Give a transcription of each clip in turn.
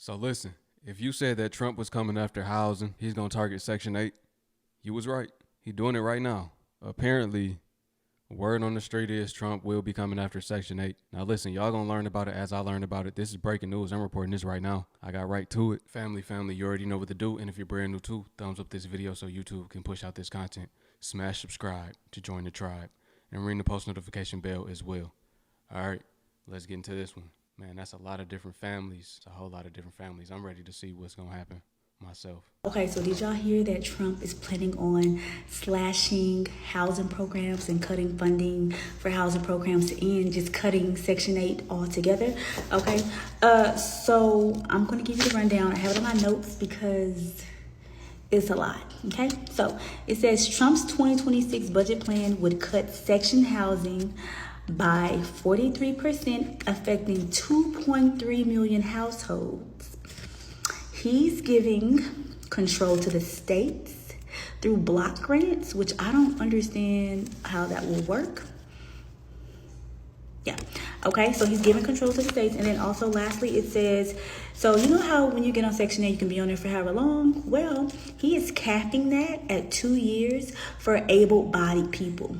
So listen, if you said that Trump was coming after housing, he's going to target Section 8, you was right. He's doing it right now. Apparently, word on the street is Trump will be coming after Section 8. Now listen, y'all gonna learn about it as I learned about it. This is breaking news. I'm reporting this right now. I got right to it. Family, you already know what to do. And if you're brand new too, thumbs up this video so YouTube can push out this content. Smash subscribe to join the tribe. And ring the post notification bell as well. All right, let's get into this one. Man, that's a lot of different families. It's a whole lot of different families. I'm ready to see what's gonna happen myself. Okay, so did y'all hear that Trump is planning on slashing housing programs and cutting funding for housing programs and just cutting Section 8 altogether? Okay, so I'm going to give you the rundown. I have it on my notes because it's a lot, okay? So it says Trump's 2026 budget plan would cut section housing by 43%, affecting 2.3 million households. He's giving control to the states through block grants, which I don't understand how that will work. Yeah. Okay, so he's giving control to the states. And then also lastly, it says, so you know how when you get on Section 8, you can be on there for however long? Well, he is capping that at 2 years for able-bodied people.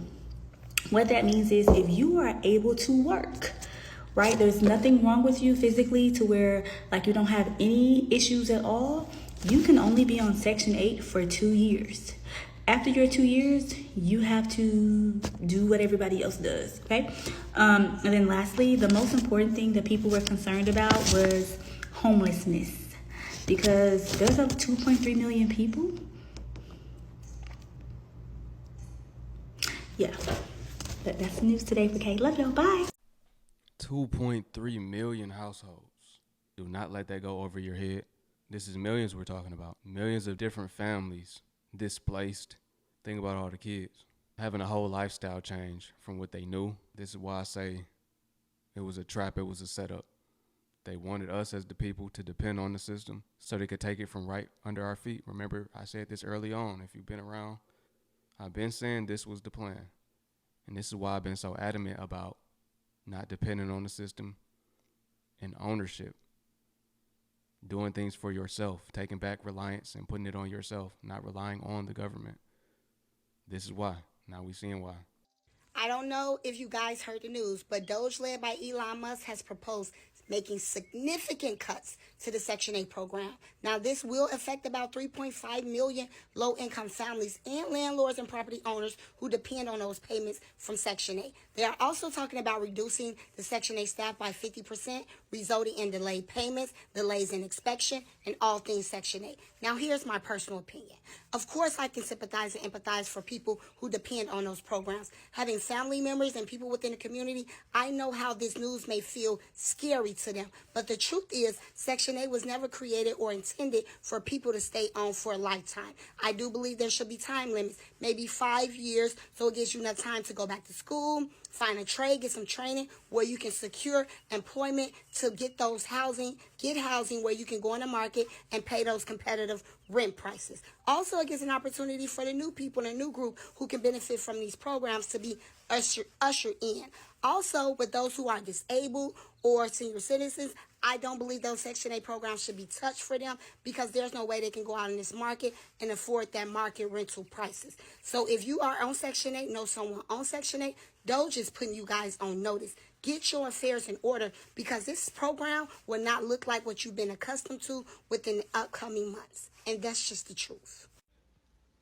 What that means is if you are able to work, right? There's nothing wrong with you physically to where like you don't have any issues at all. You can only be on Section 8 for 2 years. After your 2 years, you have to do what everybody else does, okay? And then lastly, the most important thing that people were concerned about was homelessness, because there's up 2.3 million people. Yeah, that's the news today for Kate. Love y'all, bye. 2.3 million households. Do not let that go over your head. This is millions we're talking about. Millions of different families displaced. Think about all the kids having a whole lifestyle change from what they knew. This is why I say it was a trap. It was a setup. They wanted us as the people to depend on the system so they could take it from right under our feet. Remember, I said this early on. If you've been around, I've been saying this was the plan. And this is why I've been so adamant about not depending on the system and ownership. Doing things for yourself, taking back reliance and putting it on yourself, not relying on the government. This is why. Now we're seeing why. I don't know if you guys heard the news, but Doge, led by Elon Musk, has proposed making significant cuts to the Section 8 program. Now, this will affect about 3.5 million low-income families and landlords and property owners who depend on those payments from Section 8. They are also talking about reducing the Section 8 staff by 50%, resulting in delayed payments, delays in inspection, and all things Section 8. Now, here's my personal opinion. Of course, I can sympathize and empathize for people who depend on those programs. Having family members and people within the community, I know how this news may feel scary to them. But the truth is, Section 8 was never created or intended for people to stay on for a lifetime. I do believe there should be time limits, maybe 5 years, so it gives you enough time to go back to school, find a trade, get some training where you can secure employment to get those housing where you can go on the market and pay those competitive rent prices. Also, it gives an opportunity for the new people and a new group who can benefit from these programs to be ushered in. Also, with those who are disabled or senior citizens, I don't believe those Section 8 programs should be touched for them because there's no way they can go out in this market and afford that market rental prices. So if you are on Section 8, know someone on Section 8, Doge is putting you guys on notice. Get your affairs in order because this program will not look like what you've been accustomed to within the upcoming months. And that's just the truth.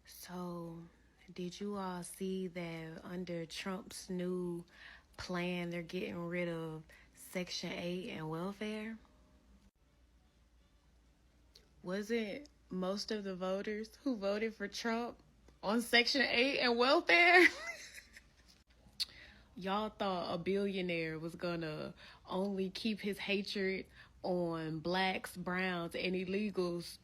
So, did you all see that under Trump's new plan, they're getting rid of Section 8 and welfare? Wasn't most of the voters who voted for Trump on Section 8 and welfare? Y'all thought a billionaire was gonna only keep his hatred on blacks, browns, and illegals.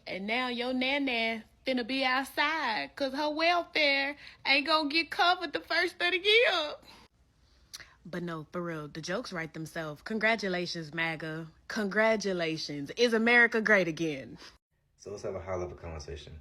And now your nana finna be outside because her welfare ain't gonna get covered the first of the year. But no, for real, the jokes write themselves. Congratulations, MAGA. Congratulations. Is America great again? So let's have a high-level conversation.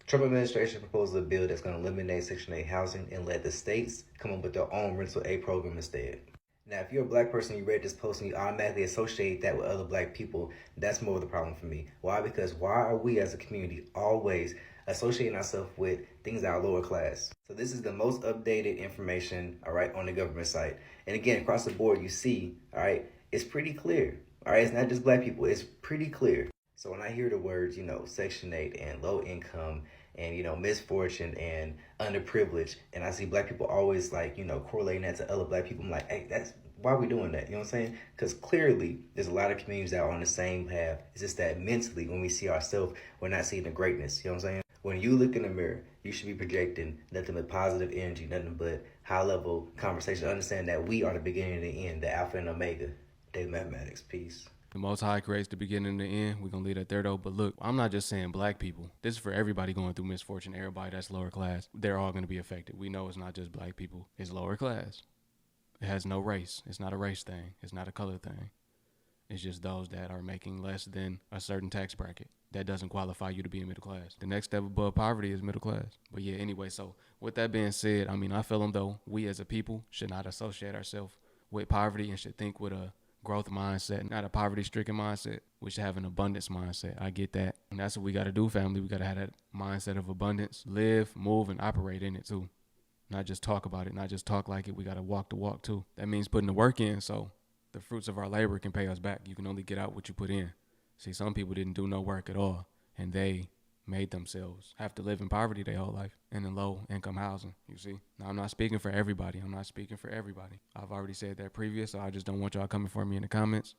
Trump administration proposed a bill that's going to eliminate Section 8 housing and let the states come up with their own rental aid program instead. Now, if you're a black person, you read this post and you automatically associate that with other black people, that's more of the problem for me. Why? Because why are we as a community always associating ourselves with things that are lower class? So this is the most updated information, all right, on the government site. And again, across the board, you see, all right, it's pretty clear. All right, it's not just black people, it's pretty clear. So when I hear the words, Section 8 and low income and, misfortune and underprivileged, and I see black people always correlating that to other black people, I'm like, hey, that's why are we doing that? You know what I'm saying? Because clearly there's a lot of communities that are on the same path. It's just that mentally when we see ourselves, we're not seeing the greatness. You know what I'm saying? When you look in the mirror, you should be projecting nothing but positive energy, nothing but high level conversation. Understand that we are the beginning and the end, the alpha and omega. Dave Mathematics, peace. The Most High creates the beginning and the end. We're going to leave that there, though. But look, I'm not just saying black people. This is for everybody going through misfortune, everybody that's lower class. They're all going to be affected. We know it's not just black people. It's lower class. It has no race. It's not a race thing. It's not a color thing. It's just those that are making less than a certain tax bracket. That doesn't qualify you to be in middle class. The next step above poverty is middle class. But yeah, anyway, so with that being said, I feel them though, we as a people should not associate ourselves with poverty and should think with a growth mindset, not a poverty-stricken mindset. We should have an abundance mindset. I get that. And that's what we got to do, family. We got to have that mindset of abundance, live, move, and operate in it too. Not just talk about it, not just talk like it. We got to walk the walk too. That means putting the work in so the fruits of our labor can pay us back. You can only get out what you put in. See, some people didn't do no work at all, and they made themselves have to live in poverty their whole life and in low-income housing, you see. Now, I'm not speaking for everybody. I've already said that previous, so I just don't want y'all coming for me in the comments.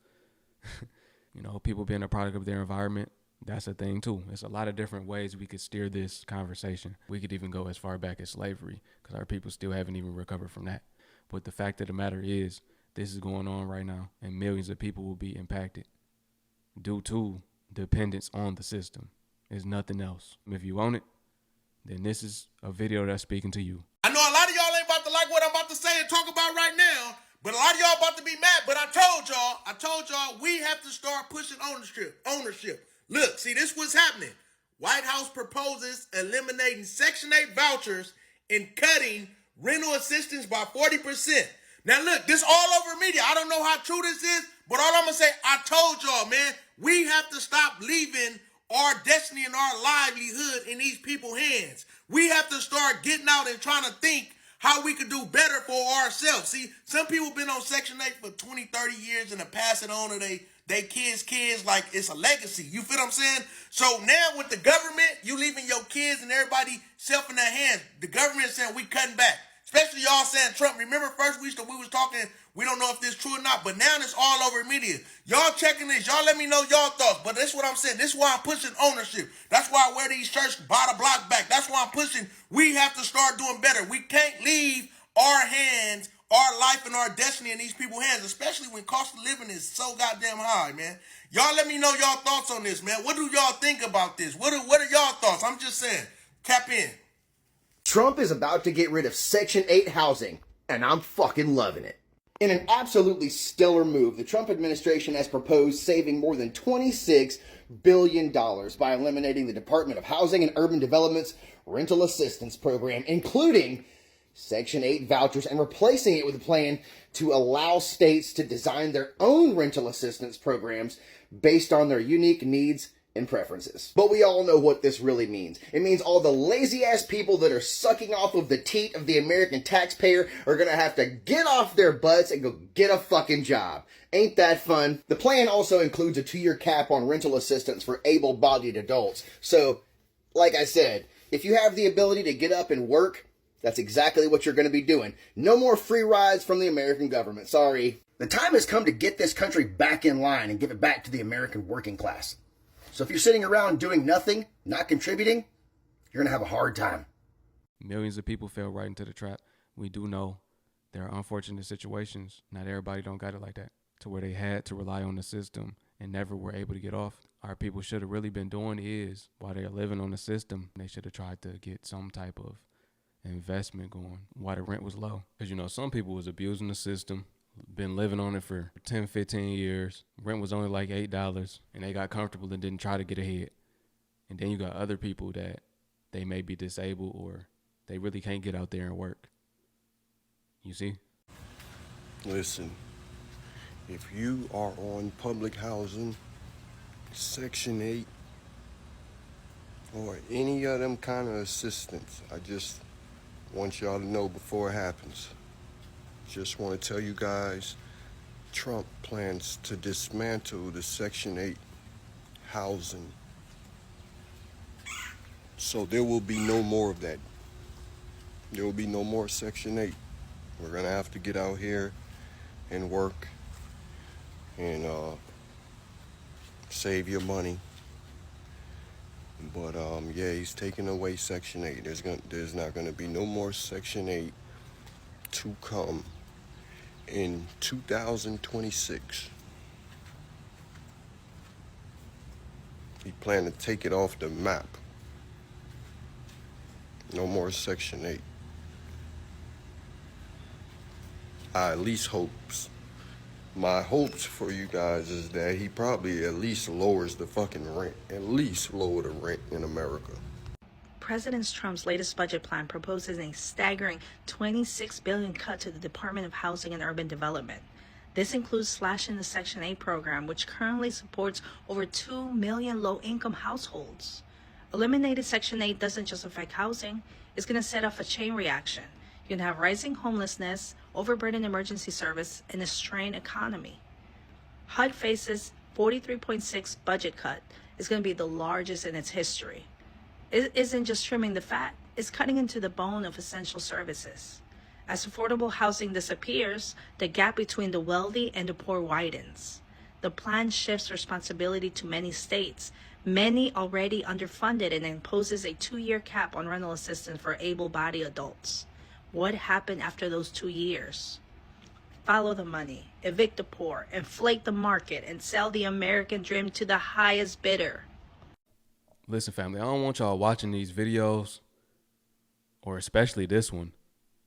People being a product of their environment, that's a thing too. There's a lot of different ways we could steer this conversation. We could even go as far back as slavery because our people still haven't even recovered from that. But the fact of the matter is, this is going on right now, and millions of people will be impacted due to dependence on the system. There's nothing else. If you want it, then this is a video that's speaking to you. I know a lot of y'all ain't about to like what I'm about to say and talk about right now, but a lot of y'all about to be mad. But I told y'all we have to start pushing ownership. Look, see, this what's happening. White House proposes eliminating Section 8 vouchers and cutting rental assistance by 40%. Now look, this all over media. I don't know how true this is, but all I'm gonna say, I told y'all, man, we have to stop leaving our destiny and our livelihood in these people's hands. We have to start getting out and trying to think how we could do better for ourselves. See, some people been on Section 8 for 20, 30 years and to pass it on to they kids like it's a legacy. You feel what I'm saying? So now with the government, you leaving your kids and everybody self in their hands. The government is saying we cutting back. Especially y'all saying Trump. Remember first we was talking, we don't know if this is true or not, but now it's all over media. Y'all checking this. Y'all let me know y'all thoughts. But that's what I'm saying. This is why I'm pushing ownership. That's why I wear these shirts by the block back. That's why I'm pushing. We have to start doing better. We can't leave our hands, our life, and our destiny in these people's hands, especially when cost of living is so goddamn high, man. Y'all let me know y'all thoughts on this, man. What do y'all think about this? What are y'all thoughts? I'm just saying. Cap in. Trump is about to get rid of Section 8 housing, and I'm fucking loving it. In an absolutely stellar move, the Trump administration has proposed saving more than $26 billion by eliminating the Department of Housing and Urban Development's rental assistance program, including Section 8 vouchers, and replacing it with a plan to allow states to design their own rental assistance programs based on their unique needs and preferences. But we all know what this really means. It means all the lazy-ass people that are sucking off of the teat of the American taxpayer are gonna have to get off their butts and go get a fucking job. Ain't that fun? The plan also includes a 2-year cap on rental assistance for able-bodied adults. So, like I said, if you have the ability to get up and work, that's exactly what you're going to be doing. No more free rides from the American government. Sorry. The time has come to get this country back in line and give it back to the American working class. So if you're sitting around doing nothing, not contributing, you're going to have a hard time. Millions of people fell right into the trap. We do know there are unfortunate situations. Not everybody don't got it like that, to where they had to rely on the system and never were able to get off. Our people should have really been doing is, while they're living on the system, they should have tried to get some type of investment going while the rent was low. Because, some people was abusing the system, been living on it for 10, 15 years. Rent was only like $8, and they got comfortable and didn't try to get ahead. And then you got other people that they may be disabled or they really can't get out there and work. You see? Listen, if you are on public housing, Section 8, or any of them kind of assistance, I just want y'all to know before it happens. Just want to tell you guys, Trump plans to dismantle the Section 8 housing. So there will be no more of that. There will be no more Section 8. We're going to have to get out here and work and save your money. But yeah, he's taking away Section 8. There's not going to be no more Section 8 to come in 2026. He planned to take it off the map. No more Section 8. I at least hopes. My hopes for you guys is that he probably at least lowers the fucking rent. At least lower the rent in America. President Trump's latest budget plan proposes a staggering $26 billion cut to the Department of Housing and Urban Development. This includes slashing the Section 8 program, which currently supports over 2 million low-income households. Eliminated Section 8 doesn't just affect housing, it's going to set off a chain reaction. You're going to have rising homelessness, overburdened emergency service, and a strained economy. HUD faces 43.6 budget cut. It's going to be the largest in its history. It isn't just trimming the fat, it's cutting into the bone of essential services. As affordable housing disappears, the gap between the wealthy and the poor widens. The plan shifts responsibility to many states, many already underfunded, and imposes a 2-year cap on rental assistance for able-bodied adults. What happened after those 2 years? Follow the money, evict the poor, inflate the market, and sell the American dream to the highest bidder. Listen, family, I don't want y'all watching these videos, or especially this one,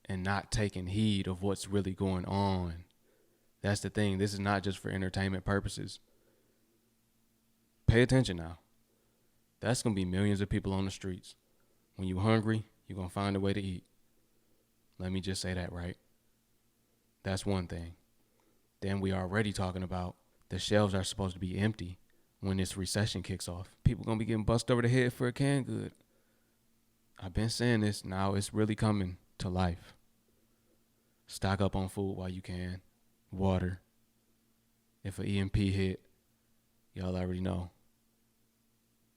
and not taking heed of what's really going on. That's the thing. This is not just for entertainment purposes. Pay attention now. That's going to be millions of people on the streets. When you're hungry, you're going to find a way to eat. Let me just say that, right? That's one thing. Then we already talking about the shelves are supposed to be empty when this recession kicks off. People going to be getting busted over the head for a canned good. I've been saying this. Now it's really coming to life. Stock up on food while you can. Water. If an EMP hit, y'all already know.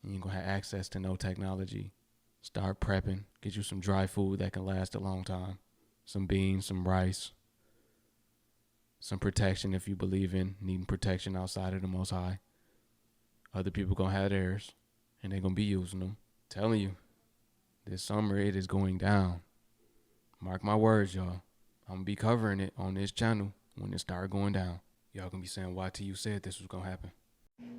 You ain't going to have access to no technology. Start prepping. Get you some dry food that can last a long time. Some beans, some rice. Some protection if you believe in needing protection outside of the Most High. Other people going to have theirs, and they're going to be using them. Telling you, this summer it is going down. Mark my words, y'all. I'm going to be covering it on this channel when it start going down. Y'all going to be saying, YT, you said this was going to happen.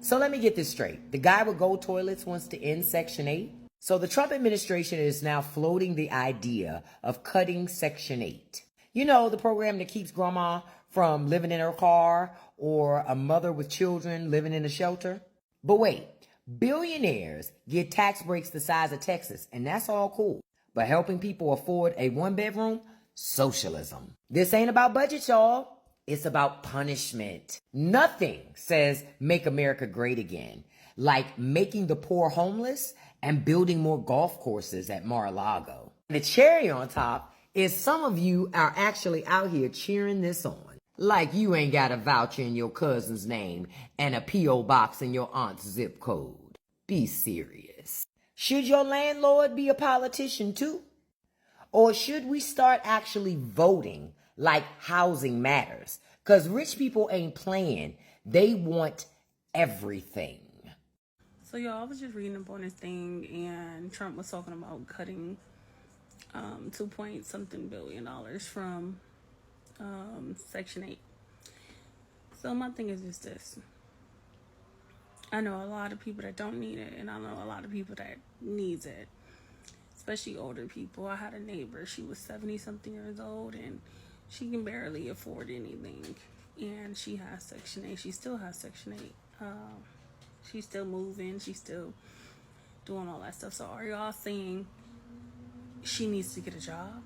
So let me get this straight. The guy with gold toilets wants to end Section 8? So the Trump administration is now floating the idea of cutting Section 8. You know, the program that keeps grandma from living in her car or a mother with children living in a shelter. But wait, billionaires get tax breaks the size of Texas, and that's all cool. But helping people afford a 1-bedroom? Socialism. This ain't about budget, y'all. It's about punishment. Nothing says make America great again, like making the poor homeless and building more golf courses at Mar-a-Lago. The cherry on top is some of you are actually out here cheering this on. Like you ain't got a voucher in your cousin's name and a P.O. box in your aunt's zip code. Be serious. Should your landlord be a politician too? Or should we start actually voting like housing matters? Because rich people ain't playing. They want everything. So, y'all, I was just reading up on this thing, and Trump was talking about cutting $2 billion from Section 8. So my thing is just this. I know a lot of people that don't need it, and I know a lot of people that needs it, especially older people. I had a neighbor, she was 70-something years old, and she can barely afford anything, and she has Section 8. She still has Section 8. She's still moving. She's still doing all that stuff. So are y'all saying she needs to get a job?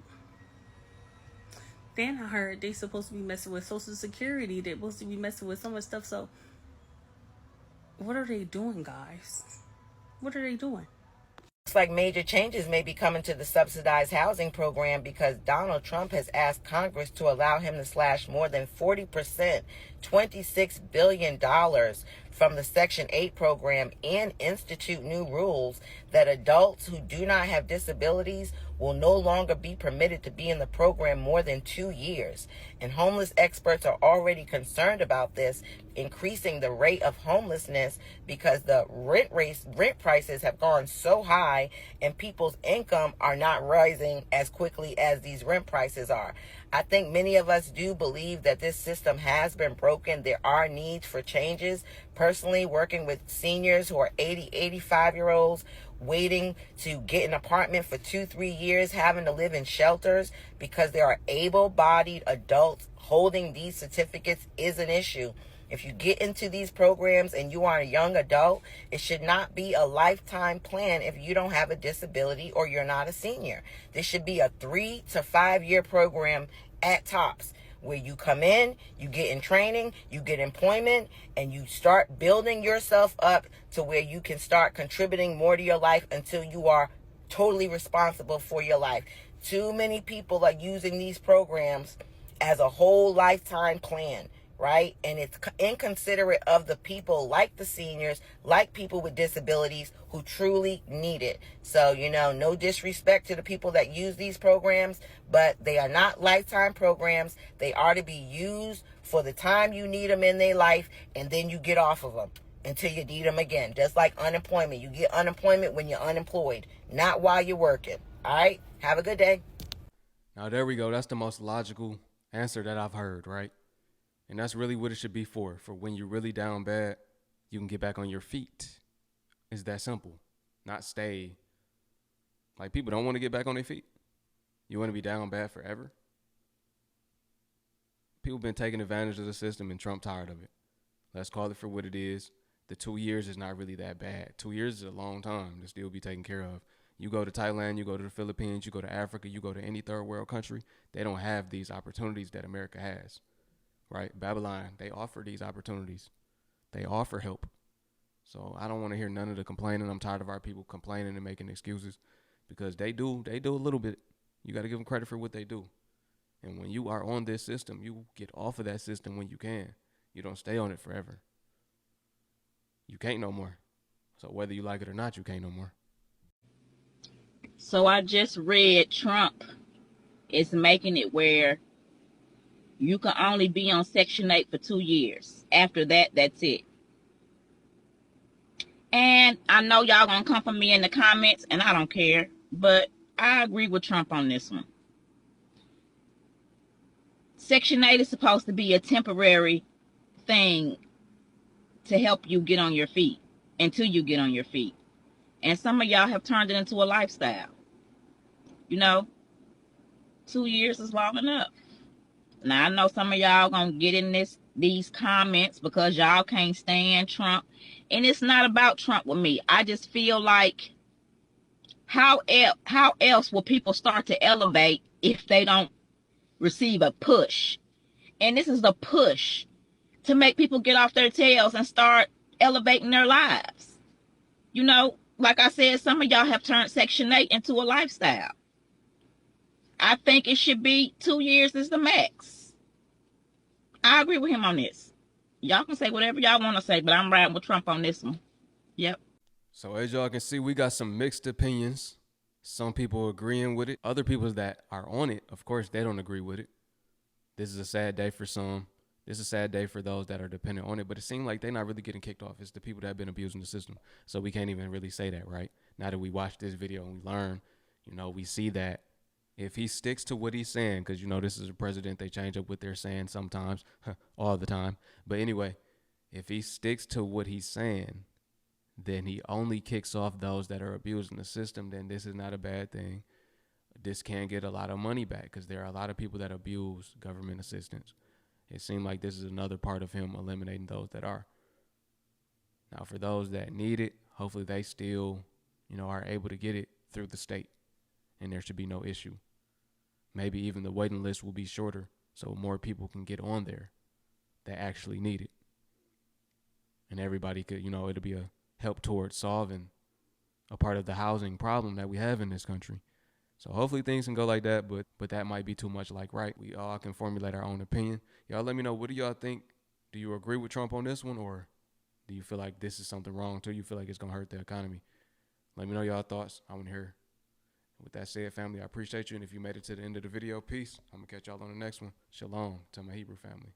Then I heard they supposed to be messing with Social Security. They're supposed to be messing with so much stuff. So what are they doing, guys? What are they doing? Looks like major changes may be coming to the subsidized housing program because Donald Trump has asked Congress to allow him to slash more than 40%, $26 billion from the Section 8 program and institute new rules that adults who do not have disabilities will no longer be permitted to be in the program more than 2 years. And homeless experts are already concerned about this, increasing the rate of homelessness because the rent prices have gone so high and people's income are not rising as quickly as these rent prices are. I think many of us do believe that this system has been broken. There are needs for changes. Personally, working with seniors who are 80, 85-year-olds, waiting to get an apartment for 2-3 years, having to live in shelters because there are able-bodied adults holding these certificates is an issue. If you get into these programs and you are a young adult, it should not be a lifetime plan if you don't have a disability or you're not a senior. This should be a 3 to 5 year program at tops, where you come in, you get in training, you get employment, and you start building yourself up to where you can start contributing more to your life until you are totally responsible for your life. Too many people are using these programs as a whole lifetime plan, right? And it's inconsiderate of the people like the seniors, like people with disabilities who truly need it. So, no disrespect to the people that use these programs, but they are not lifetime programs. They are to be used for the time you need them in their life, and then you get off of them until you need them again. Just like unemployment. You get unemployment when you're unemployed, not while you're working. All right? Have a good day. Now, there we go. That's the most logical answer that I've heard, right? And that's really what it should be for when you're really down bad, you can get back on your feet. It's that simple. Not stay. Like, people don't want to get back on their feet. You want to be down bad forever? People been taking advantage of the system and Trump tired of it. Let's call it for what it is. The 2 years is not really that bad. 2 years is a long time to still be taken care of. You go to Thailand, you go to the Philippines, you go to Africa, you go to any third world country, they don't have these opportunities that America has. Right? Babylon, they offer these opportunities. They offer help. So I don't want to hear none of the complaining. I'm tired of our people complaining and making excuses, because they do a little bit. You got to give them credit for what they do. And when you are on this system, you get off of that system when you can. You don't stay on it forever. You can't no more. So whether you like it or not, you can't no more. So I just read Trump is making it where you can only be on Section 8 for 2 years. After that, that's it. And I know y'all gonna come for me in the comments, and I don't care, but I agree with Trump on this one. Section 8 is supposed to be a temporary thing to help you get on your feet, until you get on your feet. And some of y'all have turned it into a lifestyle. 2 years is long enough. Now, I know some of y'all gonna get in these comments because y'all can't stand Trump. And it's not about Trump with me. I just feel like, how else will people start to elevate if they don't receive a push? And this is the push to make people get off their tails and start elevating their lives. Like I said, some of y'all have turned Section 8 into a lifestyle. I think it should be 2 years is the max. I agree with him on this. Y'all can say whatever y'all want to say, but I'm riding with Trump on this one. Yep. So as y'all can see, we got some mixed opinions. Some people agreeing with it. Other people that are on it, of course, they don't agree with it. This is a sad day for some. This is a sad day for those that are dependent on it. But it seems like they're not really getting kicked off. It's the people that have been abusing the system. So we can't even really say that, right? Now that we watch this video and we learn, we see that if he sticks to what he's saying, because, this is a president, they change up what they're saying sometimes, all the time. But anyway, if he sticks to what he's saying, then he only kicks off those that are abusing the system. Then this is not a bad thing. This can get a lot of money back because there are a lot of people that abuse government assistance. It seemed like this is another part of him eliminating those that are. Now, for those that need it, hopefully they still, are able to get it through the state, and there should be no issue. Maybe even the waiting list will be shorter so more people can get on there that actually need it. And everybody could, it'll be a help towards solving a part of the housing problem that we have in this country. So hopefully things can go like that, but that might be too much like right. We all can formulate our own opinion. Y'all let me know, what do y'all think? Do you agree with Trump on this one, or do you feel like this is something wrong too? You feel like it's going to hurt the economy? Let me know y'all thoughts. I want to hear. With that said, family, I appreciate you. And if you made it to the end of the video, peace. I'm going to catch y'all on the next one. Shalom to my Hebrew family.